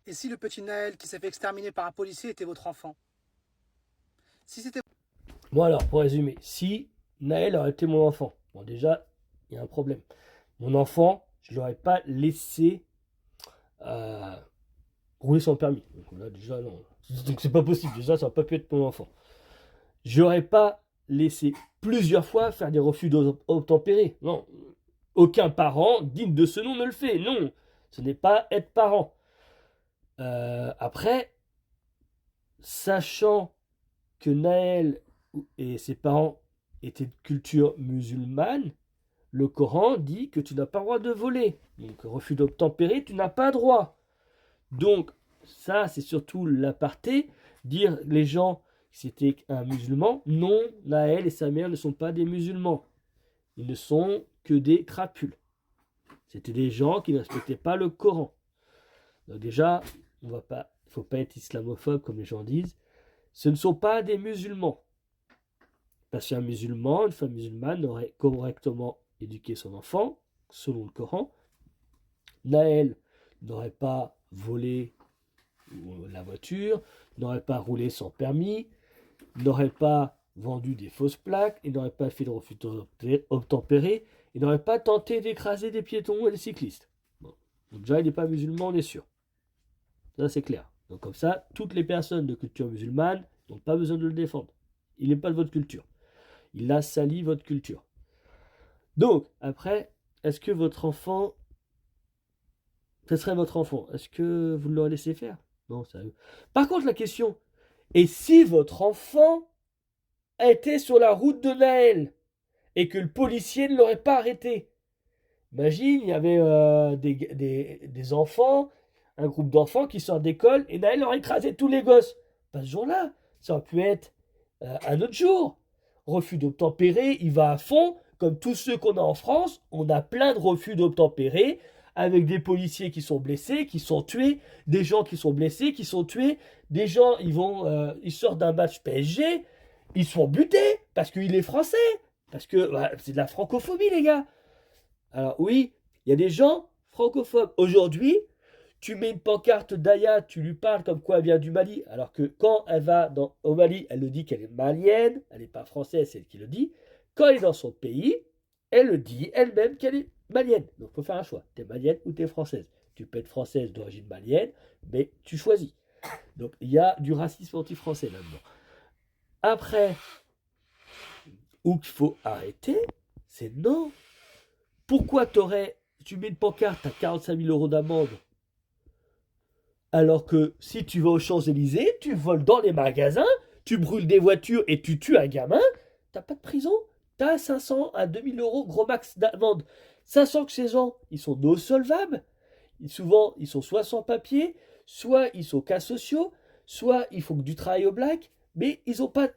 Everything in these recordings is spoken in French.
Et si le petit Naël qui s'est fait exterminer par un policier était votre enfant? Si c'était... Bon alors, pour résumer, si Naël aurait été mon enfant, bon déjà, il y a un problème. Mon enfant, je ne l'aurais pas laissé euh, rouler sans permis. Donc là, déjà, non. Donc c'est pas possible, déjà, ça n'aurait pas pu être mon enfant. Je n'aurais pas laissé plusieurs fois faire des refus d'obtempérer. Non, aucun parent digne de ce nom ne le fait. Non, ce n'est pas être parent. Après, sachant que Naël et ses parents étaient de culture musulmane, le Coran dit que tu n'as pas le droit de voler. Donc, refus d'obtempérer, tu n'as pas droit. Donc, ça, c'est surtout l'aparté. Dire les gens que c'était un musulman, non, Naël et sa mère ne sont pas des musulmans. Ils ne sont que des crapules. C'était des gens qui ne respectaient pas le Coran. Donc déjà, il ne faut pas être islamophobe comme les gens disent. Ce ne sont pas des musulmans. Parce qu'un musulman, une femme musulmane aurait correctement éduqué son enfant, selon le Coran. Naël n'aurait pas volé la voiture, n'aurait pas roulé sans permis, n'aurait pas vendu des fausses plaques, il n'aurait pas fait de refus obtempéré, il n'aurait pas tenté d'écraser des piétons et des cyclistes. Bon. Donc déjà, il n'est pas musulman, on est sûr. Ça, c'est clair. Donc comme ça, toutes les personnes de culture musulmane n'ont pas besoin de le défendre. Il n'est pas de votre culture. Il a sali votre culture. Donc, après, est-ce que votre enfant, ce serait votre enfant, est-ce que vous l'aurez laissé faire? Non, sérieux. Par contre, la question, et si votre enfant était sur la route de Naël et que le policier ne l'aurait pas arrêté? Imagine, il y avait des enfants, un groupe d'enfants qui sortent d'école et Naël aurait écrasé tous les gosses. Pas ce jour-là, ça aurait pu être un autre jour. Refus d'obtempérer, il va à fond, comme tous ceux qu'on a en France, on a plein de refus d'obtempérer, avec des policiers qui sont blessés, qui sont tués, des gens qui sont blessés, qui sont tués, des gens, ils sortent d'un match PSG, ils sont butés, parce qu'il est français, parce que c'est de la francophobie, les gars. Alors oui, il y a des gens francophobes. Aujourd'hui, tu mets une pancarte d'Aya, tu lui parles comme quoi elle vient du Mali, alors que quand elle va au Mali, elle le dit qu'elle est malienne, elle n'est pas française, c'est elle qui le dit. Quand elle est dans son pays, elle le dit elle-même qu'elle est malienne. Donc il faut faire un choix. Tu es malienne ou tu es française. Tu peux être française d'origine malienne, mais tu choisis. Donc il y a du racisme anti-français là-dedans. Après, où qu'il faut arrêter, c'est non. Pourquoi tu mets une pancarte à 45 000 euros d'amende alors que si tu vas aux Champs-Élysées, tu voles dans les magasins, tu brûles des voitures et tu tues un gamin, t'as pas de prison. T'as 500 à 2000 euros gros max d'amende. 500 que ces gens, ils sont non solvables. Souvent, ils sont soit sans papier, soit ils sont cas sociaux, soit ils font que du travail au black, mais ils sont pas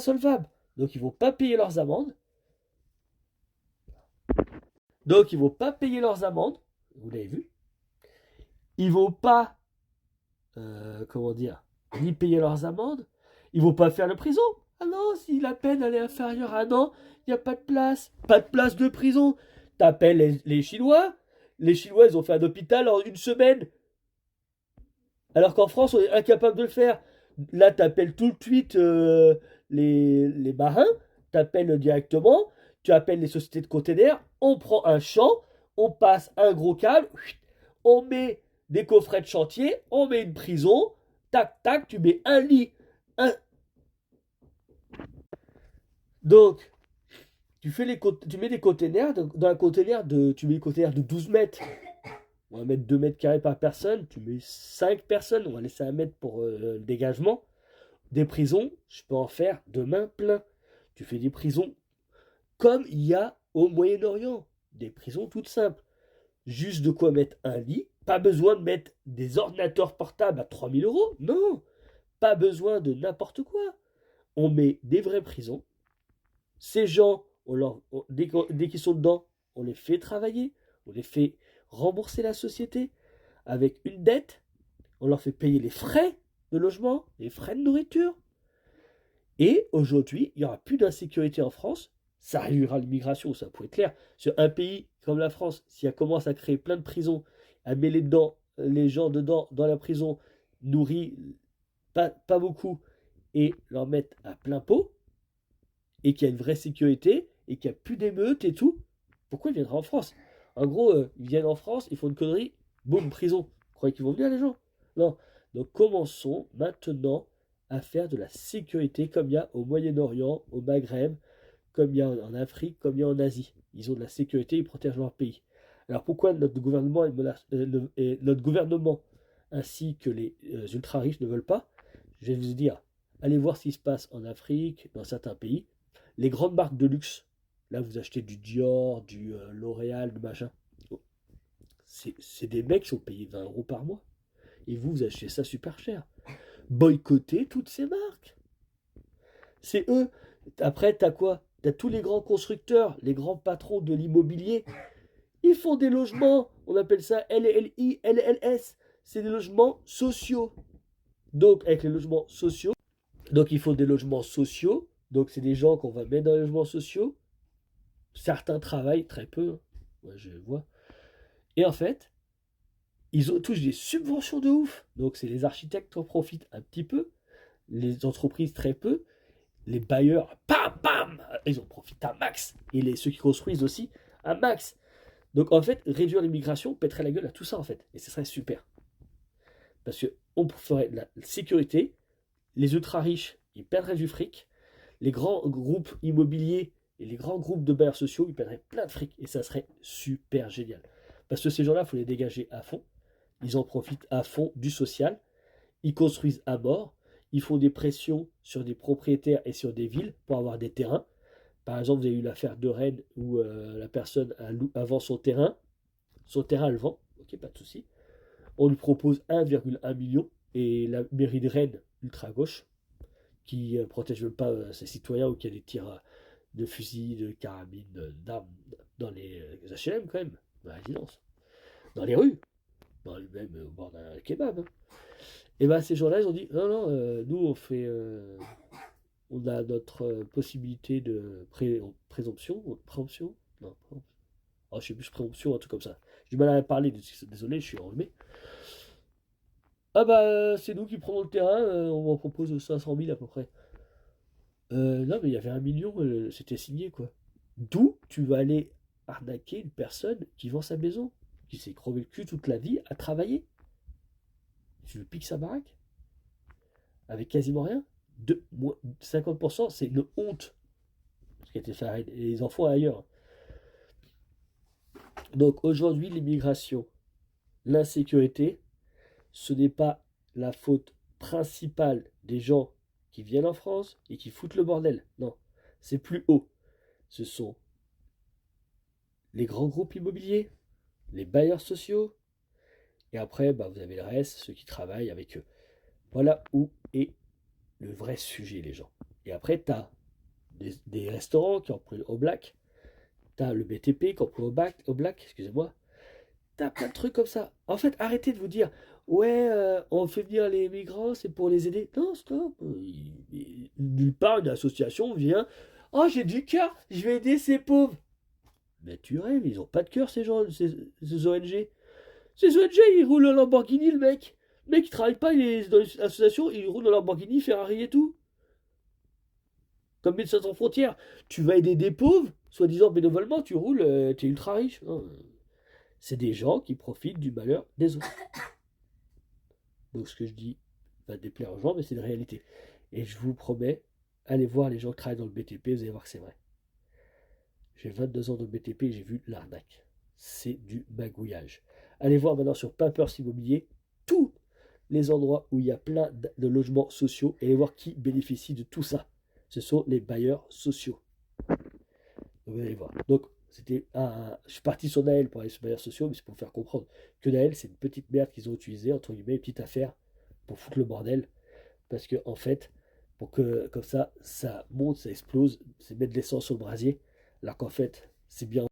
solvables. Donc ils vont pas payer leurs amendes. Donc ils vont pas payer leurs amendes. Vous l'avez vu. Ils vont pas comment dire, ni payer leurs amendes. Ils vont pas faire de prison. Ah non, si la peine elle est inférieure à un an, il n'y a pas de place. Pas de place de prison. T'appelles les Chinois. Les Chinois, ils ont fait un hôpital en une semaine. Alors qu'en France, on est incapable de le faire. Là, t'appelles tout de suite les marins. T'appelles directement. Tu appelles les sociétés de containers. On prend un champ. On passe un gros câble. On met des coffrets de chantier, on met une prison, tac, tac, tu mets un lit. Un... Donc, tu mets des containers, dans un container tu mets des containers de 12 mètres. On va mettre 2 mètres carrés par personne, tu mets 5 personnes, on va laisser un mètre pour le dégagement. Des prisons, je peux en faire demain plein. Tu fais des prisons comme il y a au Moyen-Orient. Des prisons toutes simples. Juste de quoi mettre un lit. Pas besoin de mettre des ordinateurs portables à 3 000 euros. Non, pas besoin de n'importe quoi. On met des vraies prisons. Ces gens, dès qu'ils sont dedans, on les fait travailler. On les fait rembourser la société avec une dette. On leur fait payer les frais de logement, les frais de nourriture. Et aujourd'hui, il n'y aura plus d'insécurité en France. Ça réduira l'immigration, ça pourrait être clair. Sur un pays comme la France, si elle commence à créer plein de prisons, à mêler dedans les gens dedans, dans la prison, nourrit pas beaucoup, et leur mettent à plein pot, et qu'il y a une vraie sécurité, et qu'il n'y a plus d'émeutes et tout, pourquoi ils viendraient en France? En gros, ils viennent en France, ils font une connerie, boum, prison. Vous croyez qu'ils vont venir, les gens? Non. Donc commençons maintenant à faire de la sécurité comme il y a au Moyen-Orient, au Maghreb, comme il y a en Afrique, comme il y a en Asie. Ils ont de la sécurité, ils protègent leur pays. Alors pourquoi notre gouvernement, notre gouvernement ainsi que les ultra-riches ne veulent pas? Je vais vous dire, allez voir ce qui se passe en Afrique, dans certains pays. Les grandes marques de luxe, là vous achetez du Dior, du L'Oréal, du machin. C'est des mecs qui sont payés 20 euros par mois. Et vous achetez ça super cher. Boycottez toutes ces marques. C'est eux. Après, t'as quoi? T'as tous les grands constructeurs, les grands patrons de l'immobilier. Ils font des logements, on appelle ça LLI, LLS. C'est des logements sociaux. Donc, avec les logements sociaux, donc il faut des logements sociaux. Donc, c'est des gens qu'on va mettre dans les logements sociaux. Certains travaillent très peu. Moi, je vois. Et en fait, touchent des subventions de ouf. Donc, c'est les architectes qui en profitent un petit peu. Les entreprises, très peu. Les bailleurs, bam, bam, ils en profitent un max. Et ceux qui construisent aussi, un max. Donc, en fait, réduire l'immigration pèterait la gueule à tout ça, en fait. Et ce serait super. Parce qu'on ferait de la sécurité. Les ultra-riches, ils perdraient du fric. Les grands groupes immobiliers et les grands groupes de bailleurs sociaux, ils perdraient plein de fric. Et ça serait super génial. Parce que ces gens-là, il faut les dégager à fond. Ils en profitent à fond du social. Ils construisent à mort. Ils font des pressions sur des propriétaires et sur des villes pour avoir des terrains. Par exemple, vous avez eu l'affaire de Rennes où la personne vend son terrain. Son terrain, elle vend. Ok, pas de souci. On lui propose 1,1 million. Et la mairie de Rennes, ultra-gauche, qui protège même pas ses citoyens ou qui a des tirs de fusils, de carabines, d'armes dans les HLM quand même, dans la résidence. Dans les rues. Même au bord d'un kebab. Hein. Et bien ces gens-là, ils ont dit non, non, nous on a notre possibilité de présomption, non, oh, je sais plus, présomption, un truc comme ça. J'ai du mal à parler, désolé, je suis enrhumé. Ah bah c'est nous qui prenons le terrain, on en propose 500 000 à peu près. Non mais il y avait 1 million, c'était signé quoi. D'où tu vas aller arnaquer une personne qui vend sa maison, qui s'est crevé le cul toute la vie à travailler. Tu veux piquer sa baraque avec quasiment rien. 50%, c'est une honte ce qui a été fait et les enfants ailleurs. Donc aujourd'hui, l'immigration, l'insécurité, ce n'est pas la faute principale des gens qui viennent en France et qui foutent le bordel. Non, c'est plus haut. Ce sont les grands groupes immobiliers, les bailleurs sociaux, et après, bah, vous avez le reste, ceux qui travaillent avec eux. Voilà où est le vrai sujet, les gens. Et après, tu as des restaurants qui emploient au black, tu as le BTP qui emploie au black, excusez-moi. Tu as plein de trucs comme ça. En fait, arrêtez de vous dire, ouais, on fait venir les migrants, c'est pour les aider. Non, stop. Nulle part, une association vient, oh, j'ai du cœur, je vais aider ces pauvres. Mais tu rêves, ils ont pas de cœur, ces gens, ces ONG. Ces ONG, ils roulent en Lamborghini, le mec. Le mec, il travaille pas, il est dans les associations, il roule en Lamborghini, Ferrari et tout. Comme Médecins sans frontières. Tu vas aider des pauvres, soi-disant bénévolement, tu roules, t'es ultra riche. Non, c'est des gens qui profitent du malheur des autres. Donc ce que je dis va déplaire aux gens, mais c'est une réalité. Et je vous promets, allez voir les gens qui travaillent dans le BTP, vous allez voir que c'est vrai. J'ai 22 ans dans le BTP et j'ai vu l'arnaque. C'est du magouillage. Allez voir maintenant sur Papers Immobilier tous les endroits où il y a plein de logements sociaux et allez voir qui bénéficie de tout ça. Ce sont les bailleurs sociaux. Donc, vous allez voir. Donc, je suis parti sur Naël pour aller sur les bailleurs sociaux, mais c'est pour faire comprendre que Naël, c'est une petite merde qu'ils ont utilisée, entre guillemets, une petite affaire pour foutre le bordel. Parce que, en fait, pour que, comme ça monte, ça explose, c'est mettre de l'essence sur le brasier, alors qu'en fait, c'est bien